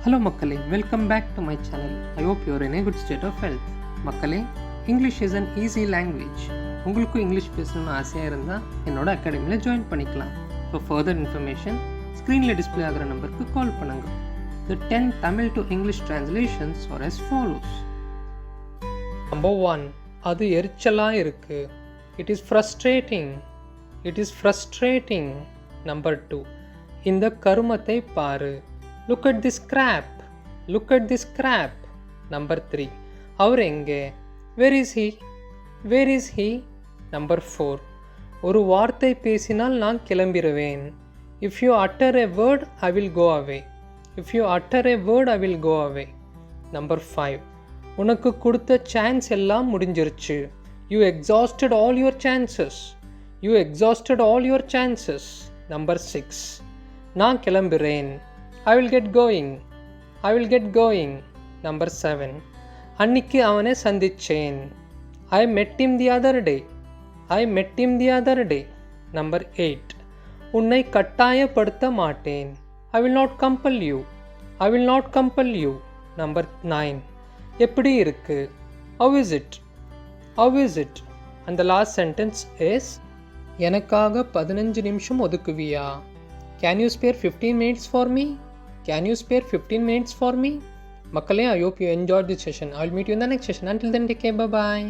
Hello மக்களே, welcome back to my channel. I hope you are in a good state of health. மக்களே, English is an easy language. உங்களுக்கும் English பேசணும்னு ஆசையாக இருந்தால் என்னோட அகாடமியில் ஜாயின் பண்ணிக்கலாம். For further information, ஸ்க்ரீனில் டிஸ்பிளே ஆகிற நம்பருக்கு கால் பண்ணுங்கள். The 10 Tamil to English translations are as follows. Number 1. அது எரிச்சலாக இருக்கு. It is frustrating. It is frustrating. Number 2. இந்த கருமத்தை பாரு. Look at this crap. Look at this crap. Number 3. அவர் எங்கே? Where is he? Where is he? Number 4. ஒரு வார்த்தை பேசினால் நான் கிளம்பிடுவேன். If you utter a word, I will go away. If you utter a word, I will go away. Number 5. உனக்கு கொடுத்த chance எல்லாம் முடிஞ்சிருச்சு. You exhausted all your chances. You exhausted all your chances. Number 6. நான் கிளம்புறேன். I will get going. I will get going. Number 7. அன்னிக்கு அவனை சந்திச்சேன். I met him the other day. I met him the other day. Number 8. உன்னை கட்டாயப்படுத்த மாட்டேன். I will not compel you. I will not compel you. Number 9. எப்படி இருக்கு? How is it? How is it? And the last sentence is எனக்காக 15 நிமிஷம் ஒதுக்குவியா? Can you spare 15 minutes for me? Can you spare 15 minutes for me? Makkale, I hope you enjoyed this session. I will meet you in the next session. Until then, take care. Bye-bye.